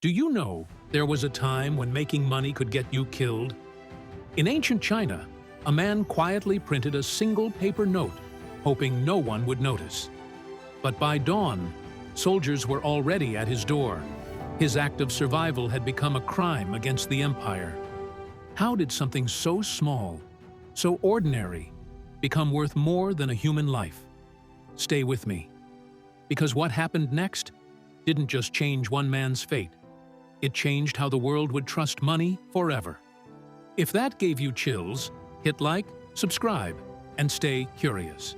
Do you know there was a time when making money could get you killed? In ancient China, a man quietly printed a single paper note, hoping no one would notice. But by dawn, soldiers were already at his door. His act of survival had become a crime against the empire. How did something so small, so ordinary, become worth more than a human life? Stay with me. Because what happened next didn't just change one man's fate. It changed how the world would trust money forever. If that gave you chills, hit like, subscribe, and stay curious.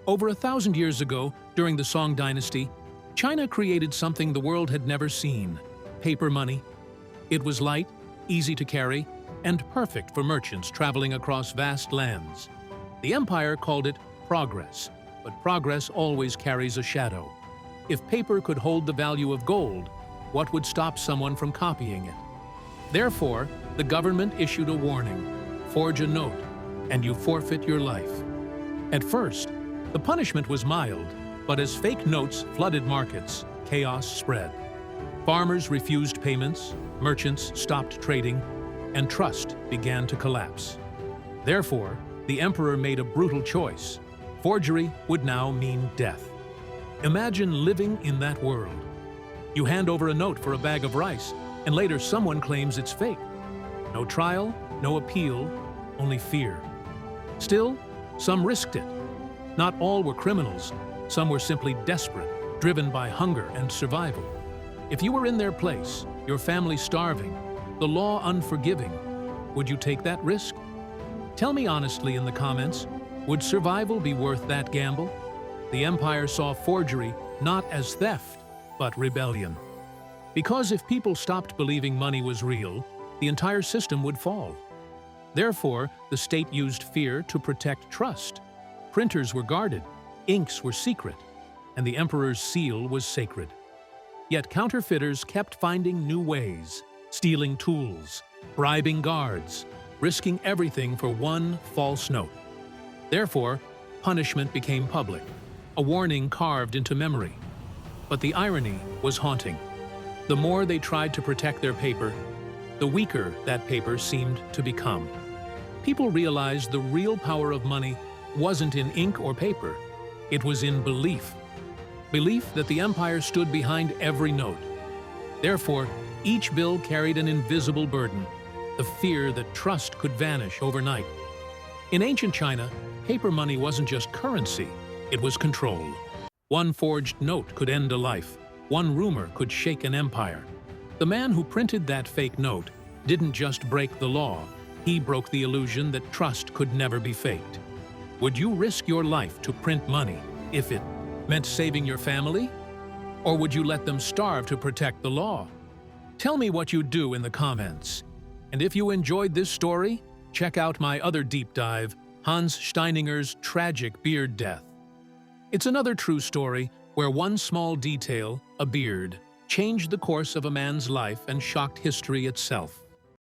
Over 1,000 years ago, during the Song Dynasty, China created something the world had never seen: paper money. It was light, easy to carry, and perfect for merchants traveling across vast lands. The empire called it progress, but progress always carries a shadow. If paper could hold the value of gold, what would stop someone from copying it? Therefore, the government issued a warning: forge a note, and you forfeit your life. At first, the punishment was mild, but as fake notes flooded markets, chaos spread. Farmers refused payments, merchants stopped trading, and trust began to collapse. Therefore, the emperor made a brutal choice. Forgery would now mean death. Imagine living in that world. You hand over a note for a bag of rice, and later someone claims it's fake. No trial, no appeal, only fear. Still, some risked it. Not all were criminals. Some were simply desperate, driven by hunger and survival. If you were in their place, your family starving, the law unforgiving, would you take that risk? Tell me honestly in the comments, would survival be worth that gamble? The empire saw forgery not as theft, but rebellion. Because if people stopped believing money was real, the entire system would fall. Therefore, the state used fear to protect trust. Printers were guarded, inks were secret, and the emperor's seal was sacred. Yet counterfeiters kept finding new ways, stealing tools, bribing guards, risking everything for one false note. Therefore, punishment became public, a warning carved into memory. But the irony was haunting. The more they tried to protect their paper, the weaker that paper seemed to become. People realized the real power of money wasn't in ink or paper. It was in belief. Belief that the empire stood behind every note. Therefore, each bill carried an invisible burden, the fear that trust could vanish overnight. In ancient China, paper money wasn't just currency, it was control. One forged note could end a life. One rumor could shake an empire. The man who printed that fake note didn't just break the law, he broke the illusion that trust could never be faked. Would you risk your life to print money if it meant saving your family? Or would you let them starve to protect the law? Tell me what you'd do in the comments. And if you enjoyed this story, check out my other deep dive, Hans Steininger's tragic beard death. It's another true story where one small detail, a beard, changed the course of a man's life and shocked history itself.